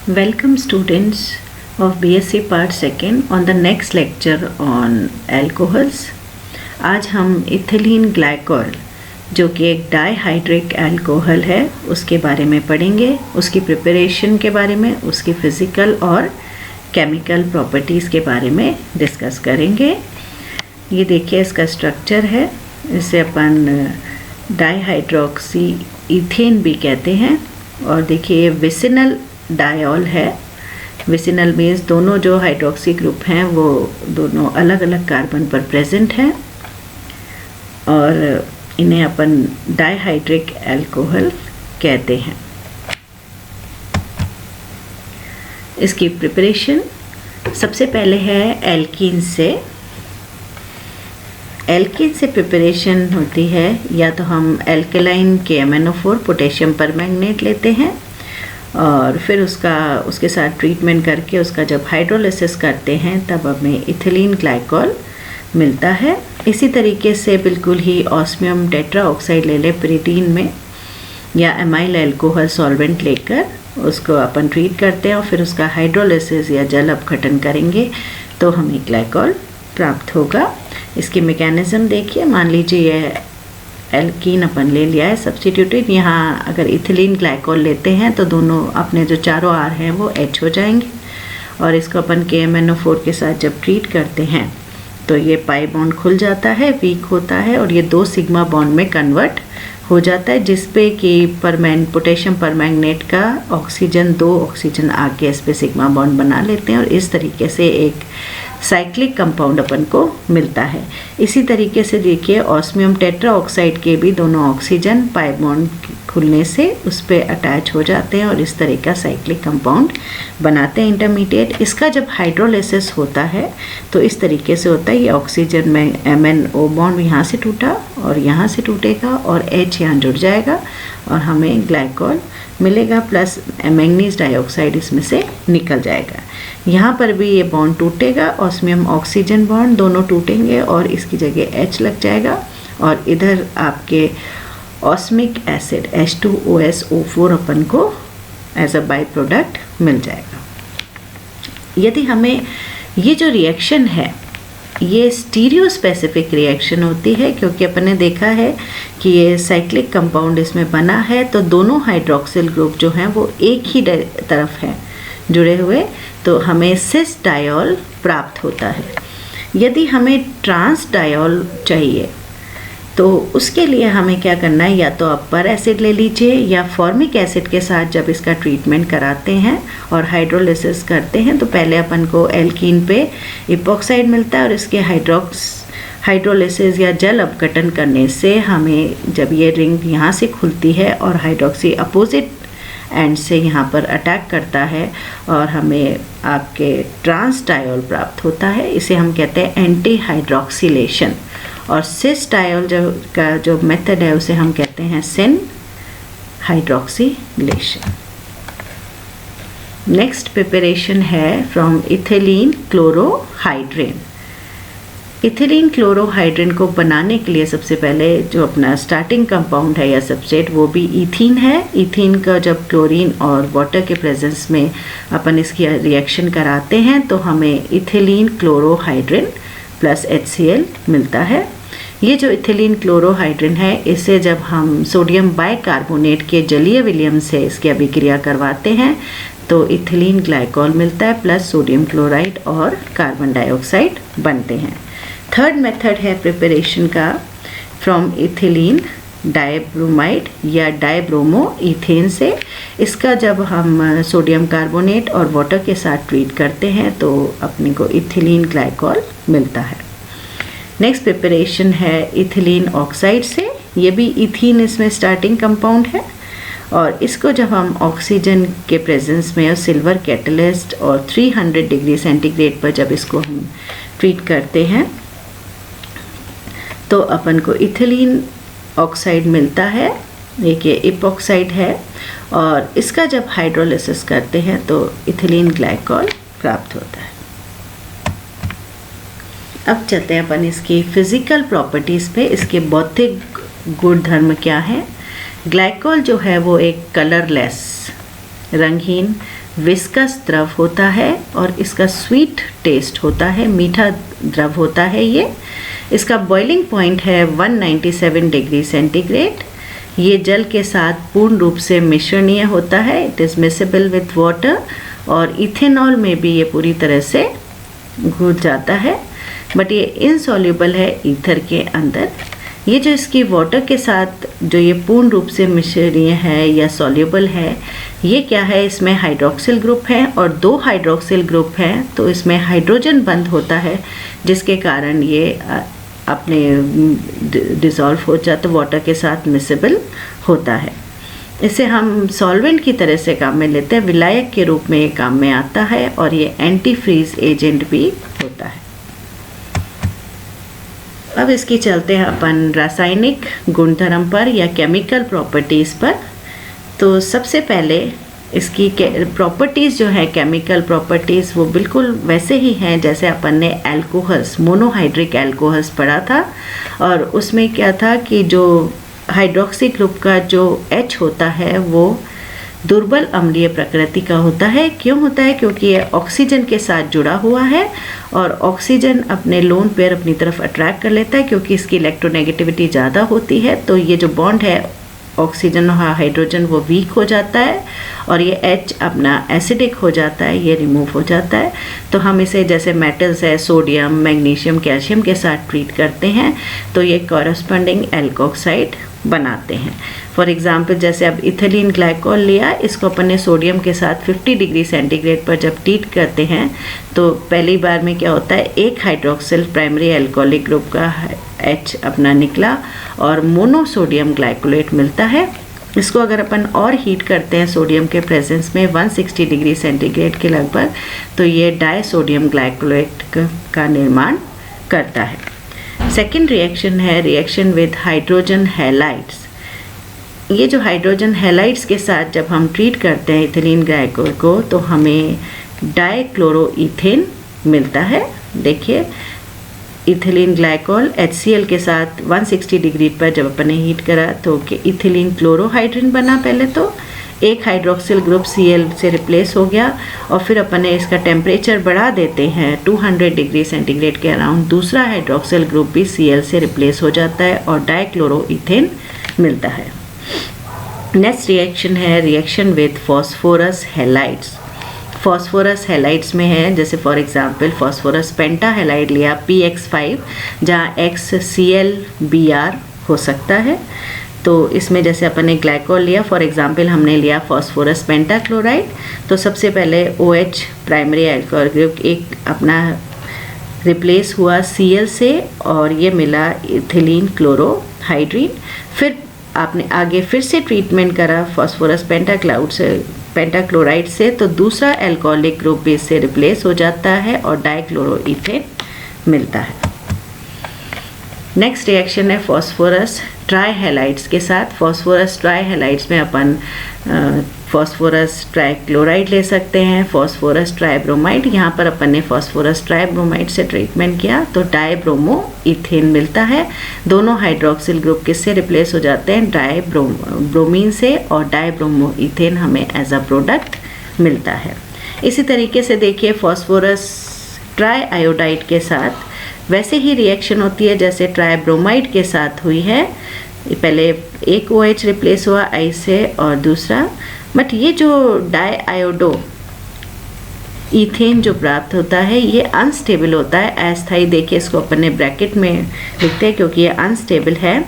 Welcome students of BSc Part 2nd on the next lecture on alcohols. आज हम ethylene glycol जो कि एक डाईहाइड्रिक अल्कोहल है उसके बारे में पढ़ेंगे, उसकी प्रिपरेशन के बारे में, उसकी फ़िज़िकल और केमिकल प्रॉपर्टीज़ के बारे में डिस्कस करेंगे। ये देखिए इसका स्ट्रक्चर है, इसे अपन डाईहाइड्रोक्सी इथेन भी कहते हैं। और देखिए ये विसिनल डायोल है। विसिनल मीन्स दोनों जो हाइड्रोक्सी ग्रुप हैं वो दोनों अलग अलग कार्बन पर प्रेजेंट हैं और इन्हें अपन डाईहाइड्रिक अल्कोहल कहते हैं। इसकी प्रिपरेशन सबसे पहले है एल्कीन से। एल्कीन से प्रिपरेशन होती है या तो हम एल्केलाइन KMnO4 पोटेशियम परमैंगनेट लेते हैं और फिर उसके साथ ट्रीटमेंट करके उसका जब हाइड्रोलिसिस करते हैं तब हमें इथिलीन ग्लाइकोल मिलता है। इसी तरीके से बिल्कुल ही ऑस्मियम टेट्रा ऑक्साइड ले लें pyridine में या एमाइल अल्कोहल सॉल्वेंट लेकर उसको अपन ट्रीट करते हैं और फिर उसका हाइड्रोलिसिस या जल अपघटन करेंगे तो हमें ग्लाइकोल प्राप्त होगा। इसकी मैकेनिज़्म देखिए, मान लीजिए ये एल्कीन अपन ले लिया है सब्स्टिट्यूटेड। यहाँ अगर इथिलीन ग्लाइकोल लेते हैं तो दोनों अपने जो चारों आर हैं वो H हो जाएंगे और इसको अपन KMnO4 के साथ जब ट्रीट करते हैं तो ये पाई बॉन्ड खुल जाता है, वीक होता है और ये 2 सिग्मा बॉन्ड में कन्वर्ट हो जाता है, जिसपे कि पोटेशियम परमैंगनेट का ऑक्सीजन 2 ऑक्सीजन आके इस पे सिग्मा बॉन्ड बना लेते हैं और इस तरीके से एक साइक्लिक कंपाउंड अपन को मिलता है। इसी तरीके से देखिए ऑस्मियम टेट्रा ऑक्साइड के भी दोनों ऑक्सीजन पाई बॉन्ड खुलने से उस पर अटैच हो जाते हैं और इस तरह का साइक्लिक कंपाउंड बनाते हैं इंटरमीडिएट। इसका जब हाइड्रोलिसिस होता है तो इस तरीके से होता है, ये ऑक्सीजन में MnO बॉन्ड यहाँ से टूटा और यहाँ से टूटेगा और H यहाँ जुड़ जाएगा और हमें ग्लाइकोल मिलेगा प्लस मैंगनीज डाइऑक्साइड इसमें से निकल जाएगा। यहाँ पर भी ये बॉन्ड टूटेगा, ऑस्मियम ऑक्सीजन बॉन्ड दोनों टूटेंगे और इसकी जगह H लग जाएगा और इधर आपके ऑस्मिक एसिड H2OSO4 अपन को एज अ बाई प्रोडक्ट मिल जाएगा। यदि हमें ये जो रिएक्शन है ये स्टीरियो स्पेसिफिक रिएक्शन होती है, क्योंकि अपन ने देखा है कि ये साइक्लिक कंपाउंड इसमें बना है तो दोनों हाइड्रोक्सिल ग्रुप जो हैं वो एक ही तरफ हैं जुड़े हुए, तो हमें सिस डायोल प्राप्त होता है। यदि हमें ट्रांस डायोल चाहिए तो उसके लिए हमें क्या करना है, या तो अपर एसिड ले लीजिए या फॉर्मिक एसिड के साथ जब इसका ट्रीटमेंट कराते हैं और हाइड्रोलिसिस करते हैं तो पहले अपन को एल्कीन पे इपॉक्साइड मिलता है और इसके हाइड्रोलिसिस या जल अपघटन करने से हमें जब ये रिंग यहाँ से खुलती है और हाइड्रोक्सी अपोजिट एंड से यहाँ पर अटैक करता है और हमें आपके ट्रांस डायोल प्राप्त होता है। इसे हम कहते हैं एंटी हाइड्रोक्सिलेशन और सिस डायोल का जो मेथड है उसे हम कहते हैं सिन हाइड्रोक्सिलेशन। नेक्स्ट प्रिपरेशन है फ्रॉम इथिलीन क्लोरोहाइड्रेन। इथिलीन क्लोरोहाइड्रेन को बनाने के लिए सबसे पहले जो अपना स्टार्टिंग कंपाउंड है या सबस्ट्रेट वो भी इथीन है। इथीन का जब क्लोरीन और वाटर के प्रेजेंस में अपन इसकी रिएक्शन कराते हैं तो हमें इथिलीन क्लोरोहाइड्रेन प्लस HCl मिलता है। ये जो इथिलीन क्लोरोहाइड्रेन है इसे जब हम सोडियम बाइकार्बोनेट के जलीय विलयन से इसकी अभिक्रिया करवाते हैं तो इथिलीन ग्लाइकोल मिलता है प्लस सोडियम क्लोराइड और कार्बन डाइऑक्साइड बनते हैं। थर्ड मेथड है प्रिपरेशन का फ्रॉम इथिलीन डाइब्रोमाइड या डाइब्रोमो इथेन से। इसका जब हम सोडियम कार्बोनेट और वाटर के साथ ट्रीट करते हैं तो अपने को इथिलीन ग्लाइकोल मिलता है। नेक्स्ट प्रिपरेशन है इथिलीन ऑक्साइड से। ये भी इथीन इसमें स्टार्टिंग कंपाउंड है और इसको जब हम ऑक्सीजन के प्रेजेंस में और सिल्वर कैटलिस्ट और 300 डिग्री सेंटीग्रेड पर जब इसको हम ट्रीट करते हैं तो अपन को इथिलीन ऑक्साइड मिलता है। एक ये इपॉक्साइड है और इसका जब हाइड्रोलिसिस करते हैं तो इथिलीन ग्लाइकोल प्राप्त होता है। अब चलते हैं अपन इसकी फिजिकल प्रॉपर्टीज़ पे, इसके भौतिक गुण धर्म क्या है। ग्लाइकोल जो है वो एक कलरलेस रंगहीन विस्कस द्रव होता है और इसका स्वीट टेस्ट होता है, मीठा द्रव होता है ये। इसका बॉइलिंग पॉइंट है 197 डिग्री सेंटीग्रेड। ये जल के साथ पूर्ण रूप से मिश्रणीय होता है, it is miscible with water, और इथेनॉल में भी ये पूरी तरह से घुल जाता है, बट ये इनसॉल्युबल है ईथर के अंदर। ये जो इसकी वाटर के साथ जो ये पूर्ण रूप से मिश्रणीय है या सॉल्युबल है, ये क्या है, इसमें हाइड्रोक्सिल ग्रुप है और 2 हाइड्रोक्सिल ग्रुप हैं, तो इसमें हाइड्रोजन बंद होता है, जिसके कारण ये अपने डिज़ोल्व हो जाता, वाटर के साथ मिसेबल होता है। इसे हम सॉल्वेंट की तरह से काम में लेते हैं, विलायक के रूप में ये काम में आता है, और ये एंटी फ्रीज एजेंट भी होता है। अब इसकी चलते हैं अपन रासायनिक गुणधर्म पर या केमिकल प्रॉपर्टीज़ पर। तो सबसे पहले इसकी प्रॉपर्टीज़ जो है, केमिकल प्रॉपर्टीज़, वो बिल्कुल वैसे ही हैं जैसे अपन ने एल्कोहल्स, मोनोहाइड्रिक एल्कोहल्स पढ़ा था, और उसमें क्या था कि जो हाइड्रोक्सी ग्रुप का जो H होता है वो दुर्बल अम्लीय प्रकृति का होता है। क्यों होता है? क्योंकि ये ऑक्सीजन के साथ जुड़ा हुआ है और ऑक्सीजन अपने लोन पेयर अपनी तरफ अट्रैक्ट कर लेता है, क्योंकि इसकी इलेक्ट्रोनेगेटिविटी ज़्यादा होती है, तो ये जो बॉन्ड है ऑक्सीजन और हाइड्रोजन वो वीक हो जाता है और ये H अपना एसिडिक हो जाता है, ये रिमूव हो जाता है। तो हम इसे जैसे मेटल्स है, सोडियम, मैग्नीशियम, कैल्शियम के साथ ट्रीट करते हैं तो ये कॉरस्पॉन्डिंग एल्कोक्साइड बनाते हैं। फॉर एग्जांपल जैसे अब इथिलीन ग्लाइकोल लिया, इसको अपन ने सोडियम के साथ 50 डिग्री सेंटीग्रेड पर जब ट्रीट करते हैं तो पहली बार में क्या होता है, एक हाइड्रोक्सिल प्राइमरी एल्कोहलिक ग्रुप का H अपना निकला और मोनोसोडियम ग्लाइकोलेट मिलता है। इसको अगर अपन और हीट करते हैं सोडियम के प्रेजेंस में 160 डिग्री सेंटीग्रेड के लगभग, तो ये डायसोडियम ग्लाइकोलेट का निर्माण करता है। सेकेंड रिएक्शन है रिएक्शन विद हाइड्रोजन हैलाइड्स। ये जो हाइड्रोजन हैलाइड्स के साथ जब हम ट्रीट करते हैं इथिलीन ग्लाइकोल को तो हमें डाइक्लोरोइथेन मिलता है। देखिए इथिलीन ग्लाइकोल HCl के साथ 160 डिग्री पर जब अपन ने हीट करा तो इथिलीन क्लोरोहाइड्रिन बना। पहले तो एक हाइड्रोक्सिल ग्रुप Cl से रिप्लेस हो गया और फिर अपन ने इसका टेम्परेचर बढ़ा देते हैं 200 डिग्री सेंटीग्रेड के अराउंड, दूसरा हाइड्रोक्सिल ग्रुप भी Cl से रिप्लेस हो जाता है और डाइक्लोरोइथेन मिलता है। नेक्स्ट रिएक्शन है reaction with phosphorus halides. Phosphorus halides में है जैसे for example phosphorus penta halide लिया PX5 जहाँ X ClBr हो सकता है। तो इसमें जैसे अपन ने ग्लाइकोल लिया, फॉर एग्जांपल हमने लिया फॉस्फोरस पेंटाक्लोराइड, तो सबसे पहले OH प्राइमरी अल्कोहल ग्रुप एक अपना रिप्लेस हुआ Cl से और ये मिला इथिलीन क्लोरोहाइड्रिन। फिर आपने आगे फिर से ट्रीटमेंट करा फॉस्फोरस पेंटाक्लोराइड से, तो दूसरा अल्कोहलिक ग्रुप भी इससे रिप्लेस हो जाता है और डाइक्लोरोइथेन मिलता है। नेक्स्ट रिएक्शन है फॉस्फोरस ट्राइहैलाइड्स के साथ। फॉस्फोरस ट्राइहैलाइड्स में अपन फॉस्फोरस ट्राइक्लोराइड ले सकते हैं, फॉस्फोरस ट्राइब्रोमाइड। यहाँ पर अपन ने फॉस्फोरस ट्राइब्रोमाइड से ट्रीटमेंट किया तो डाइब्रोमोइथेन मिलता है। दोनों हाइड्रोक्सिल ग्रुप किससे रिप्लेस हो जाते हैं, डाइब्रोमीन से, और डाइब्रोमोइथेन हमें एज अ प्रोडक्ट मिलता है। इसी तरीके से देखिए फॉस्फोरस ट्राइआयोडाइड के साथ वैसे ही रिएक्शन होती है जैसे ट्राइब्रोमाइड के साथ हुई है। पहले एक OH रिप्लेस हुआ I से और दूसरा, बट ये जो डाइआयोडो ईथेन जो प्राप्त होता है ये अनस्टेबल होता है, अस्थायी। देखिए इसको अपन ने ब्रैकेट में लिखते हैं क्योंकि ये अनस्टेबल है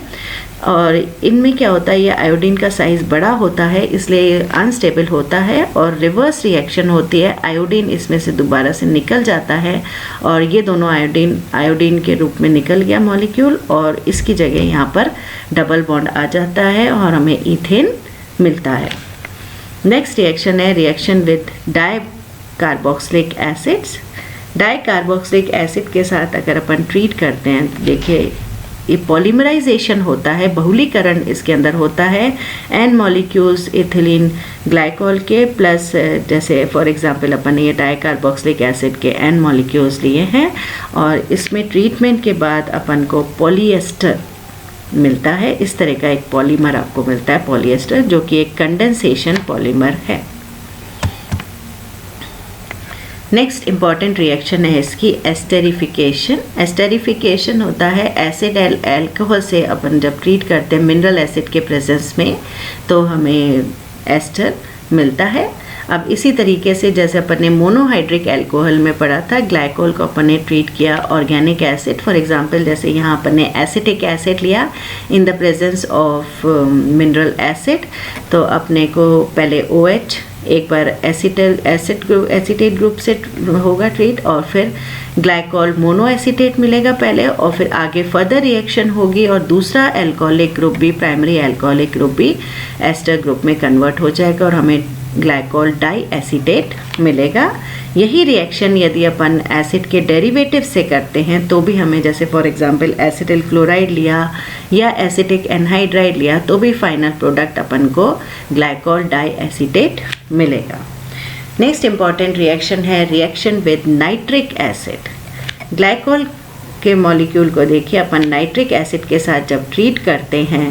और इनमें क्या होता है, ये आयोडीन का साइज़ बड़ा होता है इसलिए ये अनस्टेबल होता है और रिवर्स रिएक्शन होती है, आयोडीन इसमें से दोबारा से निकल जाता है और ये दोनों आयोडीन के रूप में निकल गया मॉलिक्यूल और इसकी जगह यहाँ पर डबल बॉन्ड आ जाता है और हमें ईथेन मिलता है। नेक्स्ट रिएक्शन है reaction with dicarboxylic acids. Dicarboxylic acid के साथ अगर अपन ट्रीट करते हैं, देखिए ये पॉलीमराइजेशन होता है, बहुलीकरण इसके अंदर होता है N मॉलिक्यूल्स इथिलीन ग्लाइकोल के प्लस जैसे फॉर एग्जांपल अपन ने ये डाइकार्बोक्सिलिक एसिड के N मॉलिक्यूल्स लिए हैं और इसमें ट्रीटमेंट के बाद अपन को पॉलीएस्टर मिलता है। इस तरह का एक पॉलीमर आपको मिलता है पॉलीएस्टर, जो कि एक कंडेंसेशन पॉलीमर है। नेक्स्ट इम्पॉर्टेंट रिएक्शन है इसकी एस्टेरिफिकेशन। एस्टेरिफिकेशन होता है एसिड अल्कोहल से अपन जब ट्रीट करते हैं मिनरल एसिड के प्रेजेंस में तो हमें एस्टर मिलता है। अब इसी तरीके से जैसे अपन ने मोनोहाइड्रिक अल्कोहल में पढ़ा था, ग्लाइकोल को अपन ने ट्रीट किया ऑर्गेनिक एसिड। फॉर एग्जांपल जैसे यहाँ अपन ने एसिटिक एसिड लिया in the presence of mineral acid, तो अपने को पहले OH एक बार एसिटेट ग्रुप से होगा ट्रीट, और फिर ग्लाइकोल मोनोएसिटेट मिलेगा पहले, और फिर आगे फर्दर रिएक्शन होगी और दूसरा अल्कोहलिक ग्रुप भी, प्राइमरी अल्कोहलिक ग्रुप भी एस्टर ग्रुप में कन्वर्ट हो जाएगा और हमें ग्लाइकोल डाई एसिटेट मिलेगा। यही रिएक्शन यदि अपन एसिड के डेरिवेटिव से करते हैं तो भी हमें, जैसे फॉर एग्जांपल एसिटिल क्लोराइड लिया या एसिटिक एनहाइड्राइड लिया, तो भी फाइनल प्रोडक्ट अपन को ग्लाइकोल डाई एसिटेट मिलेगा। नेक्स्ट इम्पॉर्टेंट रिएक्शन है reaction with nitric acid. Glycol के मॉलिक्यूल को देखिए, अपन नाइट्रिक एसिड के साथ जब ट्रीट करते हैं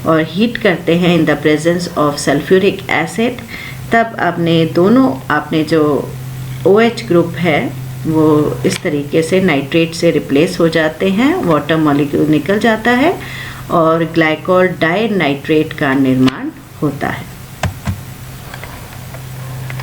और हीट करते हैं in the presence of sulphuric acid, तब आपने जो OH ग्रुप है वो इस तरीके से नाइट्रेट से रिप्लेस हो जाते हैं, वाटर मॉलिक्यूल निकल जाता है और ग्लाइकोल डाई नाइट्रेट का निर्माण होता है।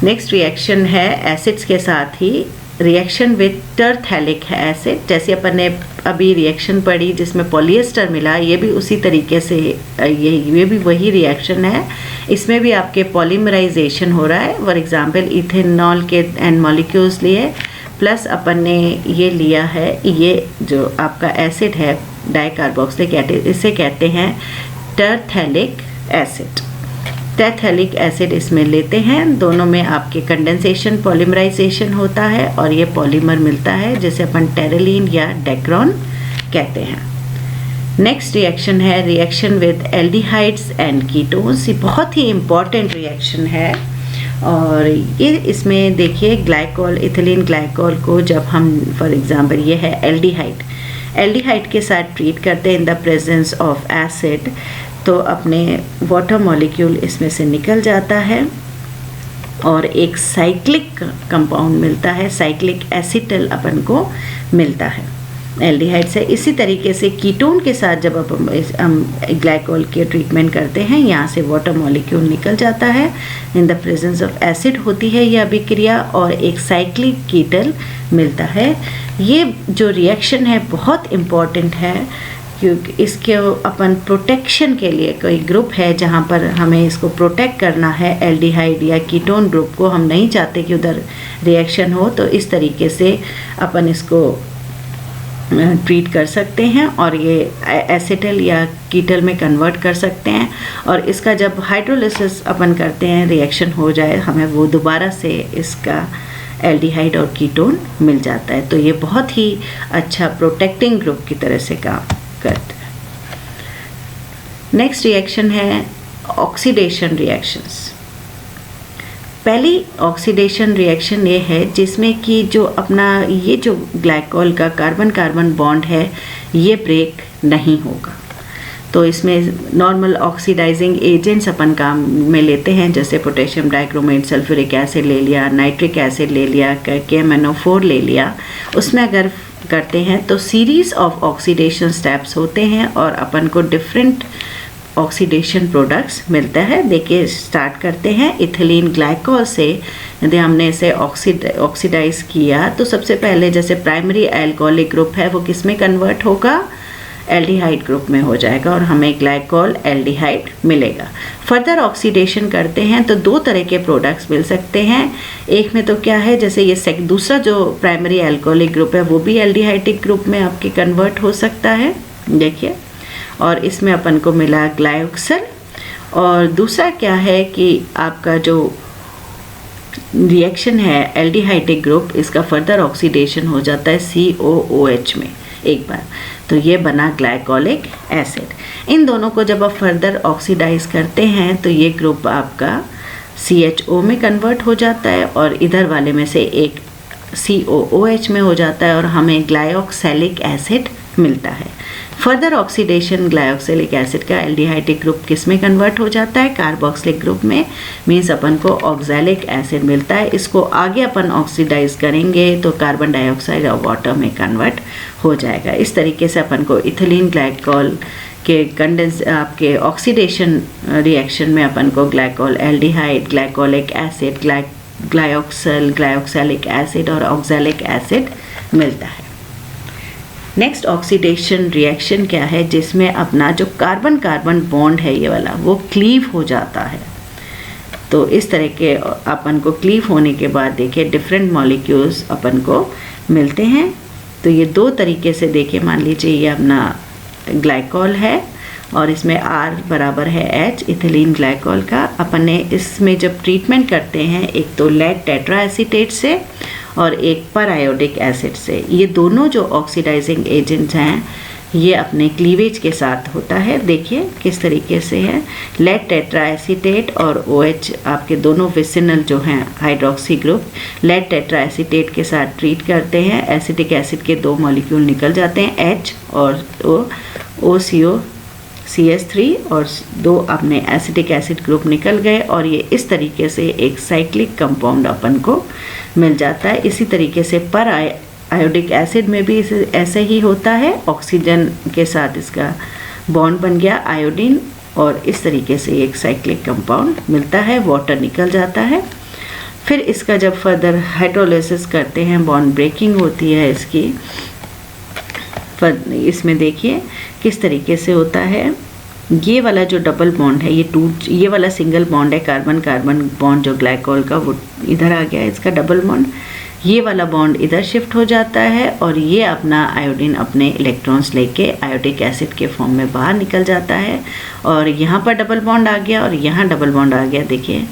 नेक्स्ट रिएक्शन है एसिड्स के साथ ही रिएक्शन विद टरथैलिक एसिड। जैसे अपन ने अभी रिएक्शन पढ़ी जिसमें पॉलिएस्टर मिला, ये भी उसी तरीके से ये भी वही रिएक्शन है। इसमें भी आपके पॉलीमराइजेशन हो रहा है। फॉर एग्जांपल इथेनॉल के एन मॉलिक्यूल्स लिए प्लस अपन ने ये लिया है, ये जो आपका एसिड है डाइकार्बोक्सिलिक एसिड, इसे कहते हैं टरथैलिक एसिड। टरथैलिक एसिड इसमें लेते हैं, दोनों में आपके कंडेंसेशन पॉलीमराइजेशन होता है और ये पॉलीमर मिलता है जिसे अपन टेरेलिन या डेक्रॉन कहते हैं। नेक्स्ट रिएक्शन है reaction with aldehydes and ketones. ये बहुत ही इम्पॉर्टेंट रिएक्शन है और ये इसमें देखिए ग्लाइकोल, इथिलीन ग्लाइकोल को जब हम फॉर एग्जांपल ये है एल्डिहाइड के साथ ट्रीट करते हैं in the presence of acid, तो अपने वाटर मॉलिक्यूल इसमें से निकल जाता है और एक साइक्लिक कंपाउंड मिलता है, साइक्लिक एसिटल अपन को मिलता है एल्डिहाइड से। इसी तरीके से कीटोन के साथ जब हम ग्लाइकोल के ट्रीटमेंट करते हैं, यहाँ से वाटर मॉलिक्यूल निकल जाता है, in the presence of acid होती है यह अभिक्रिया और एक साइक्लिक कीटल मिलता है। ये जो रिएक्शन है बहुत इम्पॉर्टेंट है क्योंकि इसके अपन प्रोटेक्शन के लिए कोई ग्रुप है जहाँ पर हमें इसको प्रोटेक्ट करना है, एल्डिहाइड या कीटोन ग्रुप को हम नहीं चाहते कि उधर रिएक्शन हो, तो इस तरीके से अपन इसको ट्रीट कर सकते हैं और ये एसिटल या कीटल में कन्वर्ट कर सकते हैं। और इसका जब हाइड्रोलिसिस अपन करते हैं, रिएक्शन हो जाए, हमें वो दोबारा से इसका एल्डिहाइड और कीटोन मिल जाता है। तो ये बहुत ही अच्छा प्रोटेक्टिंग ग्रुप की तरह से काम करते हैं। नेक्स्ट रिएक्शन है ऑक्सीडेशन रिएक्शंस। पहली ऑक्सीडेशन रिएक्शन ये है जिसमें कि जो अपना ये जो ग्लाइकोल का कार्बन कार्बन बॉन्ड है ये ब्रेक नहीं होगा, तो इसमें नॉर्मल ऑक्सीडाइजिंग एजेंट्स अपन काम में लेते हैं, जैसे पोटेशियम डाइक्रोमेट, सल्फ्यूरिक एसिड ले लिया, नाइट्रिक एसिड ले लिया, KMnO4 ले लिया। उसमें अगर करते हैं तो सीरीज ऑफ ऑक्सीडेशन स्टेप्स होते हैं और अपन को डिफरेंट ऑक्सीडेशन प्रोडक्ट्स मिलता है। देखिए स्टार्ट करते हैं इथिलीन ग्लाइकोल से। यदि हमने इसे ऑक्सीडाइज किया तो सबसे पहले जैसे प्राइमरी अल्कोहलिक ग्रुप है वो किस में कन्वर्ट होगा, एल्डिहाइड ग्रुप में हो जाएगा और हमें ग्लाइकोल एल्डिहाइड मिलेगा। फर्दर ऑक्सीडेशन करते हैं तो दो तरह के प्रोडक्ट्स मिल सकते हैं। एक में तो क्या है, जैसे ये दूसरा जो प्राइमरी अल्कोहलिक ग्रुप है वो भी एल्डिहाइडिक ग्रुप में आपके कन्वर्ट हो सकता है, देखिए, और इसमें अपन को मिला ग्लाइऑक्सल। और दूसरा क्या है कि आपका जो रिएक्शन है एल्डिहाइडिक ग्रुप, इसका फर्दर ऑक्सीडेशन हो जाता है COOH में एक बार, तो ये बना ग्लाइकोलिक एसिड। इन दोनों को जब आप फर्दर ऑक्सीडाइज करते हैं तो ये ग्रुप आपका CHO में कन्वर्ट हो जाता है और इधर वाले में से एक COOH में हो जाता है और हमें ग्लाइऑक्सैलिक एसिड मिलता है। फर्दर ऑक्सीडेशन ग्लाइकोक्सिलिक एसिड का एल्डिहाइडिक ग्रुप किस में कन्वर्ट हो जाता है? कार्बोक्सिलिक ग्रुप में। मीन्स अपन को ऑक्सैलिक एसिड मिलता है। इसको आगे अपन ऑक्सीडाइज करेंगे तो कार्बन डाइऑक्साइड और वाटर में कन्वर्ट हो जाएगा। इस तरीके से अपन को इथिलीन ग्लाइकॉल के कंडेंस आपके ऑक्सीडेशन रिएक्शन में अपन को glycol aldehyde, glycolic acid, glyoxylic acid और ऑक्सैलिक एसिड मिलता है। नेक्स्ट ऑक्सीडेशन रिएक्शन क्या है? जिसमें अपना जो कार्बन कार्बन बॉन्ड है ये वाला वो क्लीव हो जाता है। तो इस तरह के अपन को क्लीव होने के बाद देखिए डिफरेंट मॉलिक्यूल्स अपन को मिलते हैं। तो ये दो तरीके से देखिए, मान लीजिए ये अपना ग्लाइकॉल है और इसमें R बराबर है H इथिलीन ग्लाइकॉल का। अपन ने इसमें जब ट्रीटमेंट करते हैं एक तो लेड टेट्रा एसीटेट से और एक पर आयोडिक एसिड से। ये दोनों जो ऑक्सीडाइजिंग एजेंट्स हैं ये अपने क्लीवेज के साथ होता है। देखिए किस तरीके से है, लेड टेट्रा एसीटेट और OH आपके दोनों विसिनल जो हैं hydroxy group lead tetra acetate के साथ ट्रीट करते हैं। एसिटिक एसिड के दो मॉलिक्यूल निकल जाते हैं H और OCO CH3 और दो अपने एसिटिक एसिड ग्रुप निकल गए और ये इस तरीके से एक साइक्लिक कंपाउंड अपन को मिल जाता है। इसी तरीके से पर आयोडिक एसिड में भी ऐसे ही होता है, ऑक्सीजन के साथ इसका बॉन्ड बन गया आयोडीन और इस तरीके से एक साइक्लिक कंपाउंड मिलता है, वाटर निकल जाता है। फिर इसका जब फर्दर हाइड्रोलिसिस करते हैं बॉन्ड ब्रेकिंग होती है इसकी। इसमें देखिए किस तरीके से होता है, ये वाला जो डबल बॉन्ड है ये वाला सिंगल बॉन्ड है कार्बन कार्बन बॉन्ड जो ग्लाइकॉल का वो इधर आ गया है इसका डबल बॉन्ड, ये वाला बॉन्ड इधर शिफ्ट हो जाता है और ये अपना आयोडीन अपने इलेक्ट्रॉन्स लेके आयोडिक एसिड के फॉर्म में बाहर निकल जाता है और यहाँ पर डबल बॉन्ड आ गया और यहाँ डबल बॉन्ड आ गया। देखिए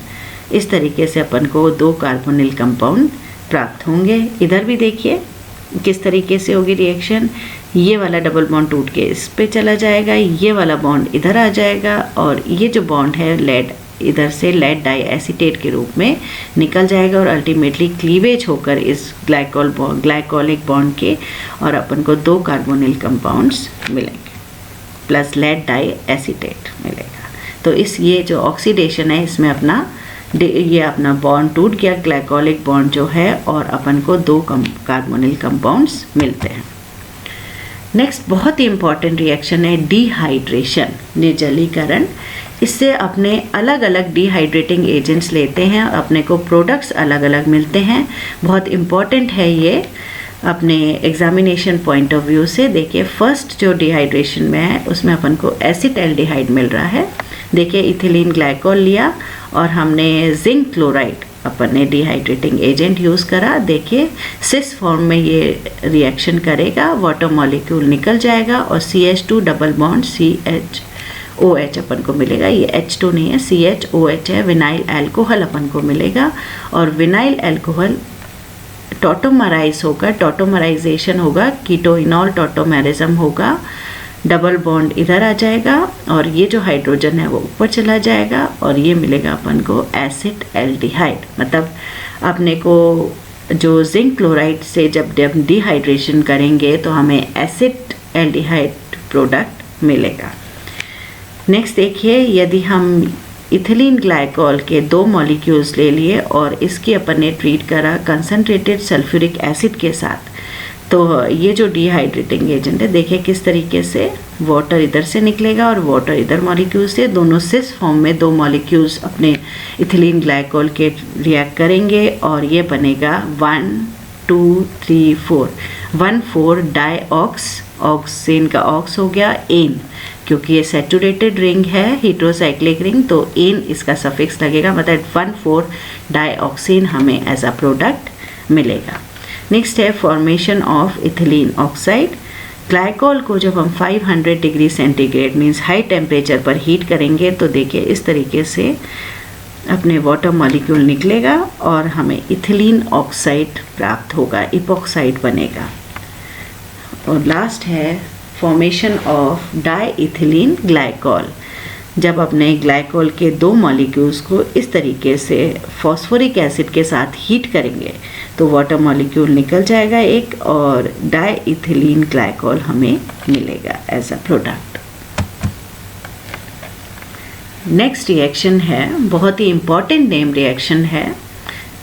इस तरीके से अपन को दो कार्बोनिल कंपाउंड प्राप्त होंगे। इधर भी देखिए किस तरीके से होगी रिएक्शन, ये वाला डबल बॉन्ड टूट के इस पे चला जाएगा, ये वाला बॉन्ड इधर आ जाएगा और ये जो बॉन्ड है लेड इधर से लेड डाई एसीटेट के रूप में निकल जाएगा और अल्टीमेटली क्लीवेज होकर इस ग्लाइकोलिक बॉन्ड के और अपन को दो कार्बोनिल कंपाउंड्स मिलेंगे प्लस लेड डाई एसीटेट मिलेगा। तो ये जो ऑक्सीडेशन है इसमें अपना बॉन्ड टूट गया ग्लाइकोलिक बॉन्ड जो है और अपन को दो कार्बोनिल कंपाउंड्स मिलते हैं। नेक्स्ट बहुत ही इंपॉर्टेंट रिएक्शन है डिहाइड्रेशन, निर्जलीकरण। इससे अपने अलग अलग डिहाइड्रेटिंग एजेंट्स लेते हैं, अपने को प्रोडक्ट्स अलग अलग मिलते हैं। बहुत इम्पॉर्टेंट है ये अपने एग्जामिनेशन पॉइंट ऑफ व्यू से। देखिए फर्स्ट जो डिहाइड्रेशन में है उसमें अपन को एसिटाल्डिहाइड मिल रहा है। देखिए इथिलीन ग्लाइकॉल लिया और हमने जिंक क्लोराइड अपन ने डिहाइड्रेटिंग एजेंट यूज़ करा। देखिए सिस फॉर्म में ये रिएक्शन करेगा, वाटर मॉलिक्यूल निकल जाएगा और CH2 डबल बॉन्ड CHOH अपन को मिलेगा। ये H2 नहीं है, CHOH है, विनाइल अल्कोहल अपन को मिलेगा और विनाइल अल्कोहल टॉटोमराइज होगा, टॉटोमराइजेशन होगा, कीटोइनॉल टॉटोमेरिज्म होगा, डबल बॉन्ड इधर आ जाएगा और ये जो हाइड्रोजन है वो ऊपर चला जाएगा और ये मिलेगा अपन को एसिड एल्डिहाइड। मतलब अपने को जो जिंक क्लोराइड से जब डिहाइड्रेशन करेंगे तो हमें एसिड एल्डिहाइड प्रोडक्ट मिलेगा। नेक्स्ट देखिए यदि हम इथिलीन ग्लाइकॉल के दो मॉलिक्यूल्स ले लिए और इसकी अपन ने ट्रीट करा कंसनट्रेटेड सल्फ्यूरिक एसिड के साथ, तो ये जो डिहाइड्रेटिंग एजेंट है देखिए किस तरीके से वाटर इधर से निकलेगा और वाटर इधर मॉलिक्यूल से, दोनों सिस फॉर्म में दो मॉलिक्यूल्स अपने इथिलीन ग्लाइकॉल के रिएक्ट करेंगे और ये बनेगा 1 2 3 4 1,4 डाईऑक्स, ऑक्सीन का ऑक्स हो गया एन, क्योंकि ये सैचुरेटेड रिंग है हेटेरोसाइक्लिक रिंग तो एन इसका सफिक्स लगेगा, मतलब 1,4 डाईऑक्सीन हमें एज अ प्रोडक्ट मिलेगा। नेक्स्ट है formation of ethylene oxide. Glycol को जब हम 500 degree centigrade means high temperature पर हीट करेंगे तो देखिए इस तरीके से अपने वाटर मॉलिक्यूल निकलेगा और हमें इथिलीन ऑक्साइड प्राप्त होगा, इपॉक्साइड बनेगा। और लास्ट है formation of diethylene glycol. जब अपने ग्लाइकोल के 2 मॉलिक्यूल्स को इस तरीके से फॉस्फोरिक एसिड के साथ हीट करेंगे तो वाटर मॉलिक्यूल निकल जाएगा एक, और डाइइथिलीन ग्लाइकोल हमें मिलेगा as a product. Next reaction है, बहुत ही इम्पॉर्टेंट नेम रिएक्शन है,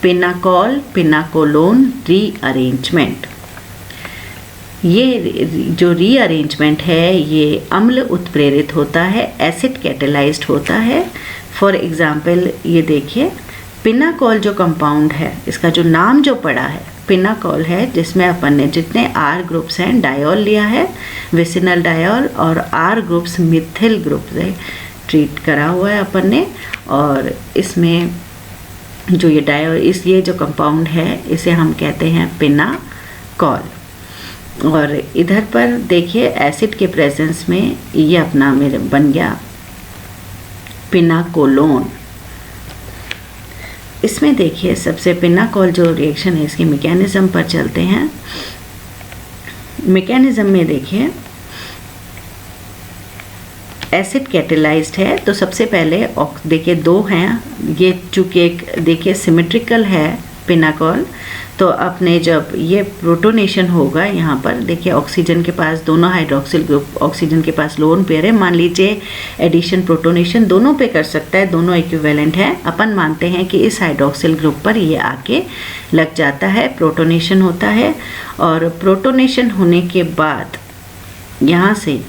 पिनाकोल पिनाकोलोन रीअरेंजमेंट। ये जो रीअरेंजमेंट है ये अम्ल उत्प्रेरित होता है, एसिड कैटेलाइज्ड होता है। फॉर एग्जांपल ये देखिए, पिनाकोल जो कंपाउंड है, इसका जो नाम जो पड़ा है पिनाकोल है, जिसमें अपन ने जितने R ग्रुप्स हैं डायोल लिया है, विसिनल डायोल, और R ग्रुप्स मिथिल ग्रुप से ट्रीट करा हुआ है अपन ने। और इसमें जो ये जो कंपाउंड है इसे हम कहते हैं पिनाकोल। और इधर पर देखिए एसिड के प्रेजेंस में ये अपना मेरे बन गया पिनाकोलोन। इसमें देखिए सबसे पिनाकोल जो रिएक्शन है इसकी मैकेनिज्म पर चलते हैं। मैकेनिज्म में देखिए एसिड कैटेलाइज्ड है तो सबसे पहले देखिए 2 हैं, ये चूँकि एक देखिए सिमेट्रिकल है पिनाकोल, तो अपने जब ये प्रोटोनेशन होगा यहाँ पर देखिए ऑक्सीजन के पास दोनों हाइड्रोक्सिल ग्रुप, ऑक्सीजन के पास लोन पेयर है, मान लीजिए एडिशन प्रोटोनेशन दोनों पे कर सकता है, दोनों इक्विवेलेंट है। अपन मानते हैं कि इस हाइड्रोक्सिल ग्रुप पर ये आके लग जाता है, प्रोटोनेशन होता है। और प्रोटोनेशन होने के बाद यहाँ से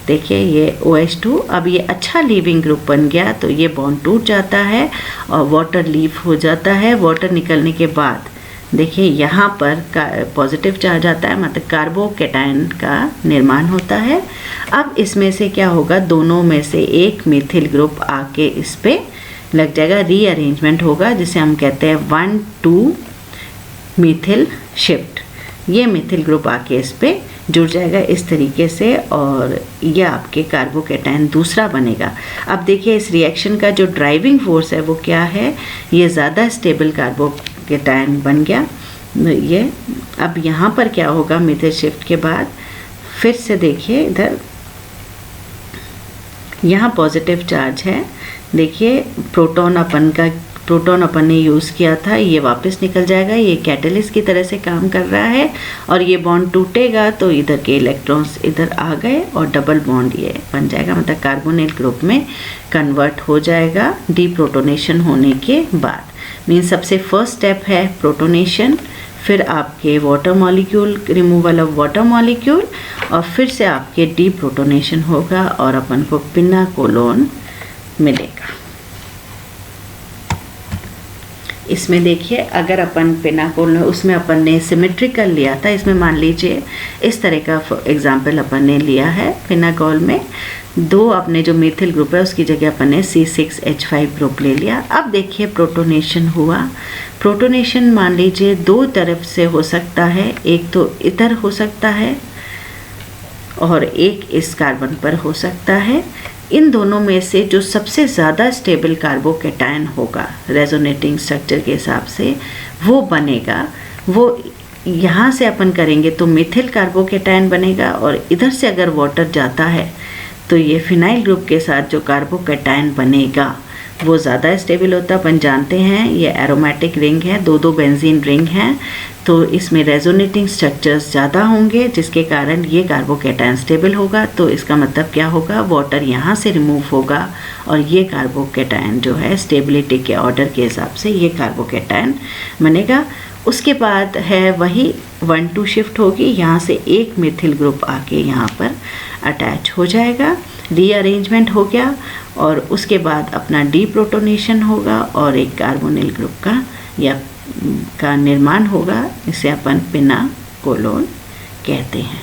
देखिए ये OH2 अब ये अच्छा लीविंग ग्रुप बन गया, तो ये बॉन्ड टूट जाता है और वाटर लीव हो जाता है। वाटर निकलने के बाद देखिए यहाँ पर पॉजिटिव चार्ज आता है, मतलब कार्बोकैटायन का निर्माण होता है। अब इसमें से क्या होगा, दोनों में से एक मिथिल ग्रुप आके इस पे लग जाएगा, रीअरेंजमेंट होगा, जिसे हम कहते हैं 1,2 मिथिल शिफ्ट। ये मिथिल ग्रुप आके इस पे जुड़ जाएगा इस तरीके से, और ये आपके कार्बोकैटायन दूसरा बनेगा। अब देखिए इस रिएक्शन का जो ड्राइविंग फोर्स है वो क्या है, ये ज़्यादा स्टेबल कार्बोकैटायन बन गया ये। अब यहाँ पर क्या होगा, मिथिल शिफ्ट के बाद फिर से देखिए इधर यहाँ पॉजिटिव चार्ज है, देखिए प्रोटॉन अपन ने यूज़ किया था, ये वापस निकल जाएगा, ये कैटलिस्ट की तरह से काम कर रहा है। और ये बॉन्ड टूटेगा तो इधर के इलेक्ट्रॉन्स इधर आ गए और डबल बॉन्ड ये बन जाएगा, मतलब कार्बोनिल ग्रुप में कन्वर्ट हो जाएगा डीप्रोटोनेशन होने के बाद। मीन सबसे फर्स्ट स्टेप है प्रोटोनेशन, फिर आपके water molecule, removal of water molecule, और फिर से आपके डीप्रोटोनेशन होगा और अपन को पिनाकोलोन मिलेगा। इसमें देखिए अगर अपन पिनाकोल उसमें अपन ने सिमेट्रिकल लिया था, इसमें मान लीजिए इस तरह का एग्जाम्पल अपन ने लिया है, पिनाकोल में 2 अपने जो मिथिल ग्रुप है उसकी जगह अपन ने C6H5 ग्रुप ले लिया। अब देखिए प्रोटोनेशन हुआ, प्रोटोनेशन मान लीजिए 2 तरफ से हो सकता है, एक तो इधर हो सकता है और एक इस कार्बन पर हो सकता है। इन दोनों में से जो सबसे ज़्यादा स्टेबल कार्बोकैटायन होगा रेजोनेटिंग स्ट्रक्चर के हिसाब से वो बनेगा, वो यहाँ से अपन करेंगे तो मिथिल कार्बोकैटायन बनेगा, और इधर से अगर वाटर जाता है तो ये फिनाइल ग्रुप के साथ जो कार्बोकैटायन बनेगा वो ज़्यादा स्टेबल होता है। अपन जानते हैं ये एरोमेटिक रिंग है, 2 बेंजीन रिंग हैं, तो इसमें रेजोनेटिंग स्ट्रक्चर्स ज़्यादा होंगे जिसके कारण ये कार्बोकैटायन स्टेबल होगा। तो इसका मतलब क्या होगा, वाटर यहाँ से रिमूव होगा और ये कार्बोकैटायन जो है स्टेबिलिटी के ऑर्डर के हिसाब से ये कार्बोकैटायन बनेगा। उसके बाद है वही 1,2 शिफ्ट होगी, यहाँ से एक मिथिल ग्रुप आके यहाँ पर अटैच हो जाएगा, रीअरेंजमेंट हो गया, और उसके बाद अपना डीप्रोटोनेशन होगा और एक कार्बोनिल ग्रुप का निर्माण होगा, इसे अपन पिनाकोलोन कहते हैं।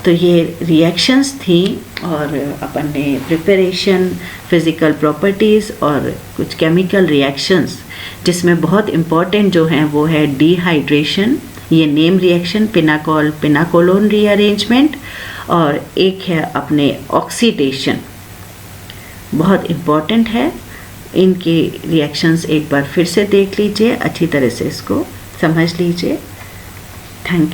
तो ये रिएक्शंस थी और अपन ने प्रिपरेशन, फिज़िकल प्रॉपर्टीज़ और कुछ केमिकल रिएक्शंस, जिसमें बहुत इम्पॉर्टेंट जो हैं वो है डिहाइड्रेशन, ये name reaction pinacol pinacolone rearrangement, और एक है अपने ऑक्सीडेशन, बहुत इम्पॉर्टेंट है। इनकी रिएक्शंस एक बार फिर से देख लीजिए, अच्छी तरह से इसको समझ लीजिए। Thank you.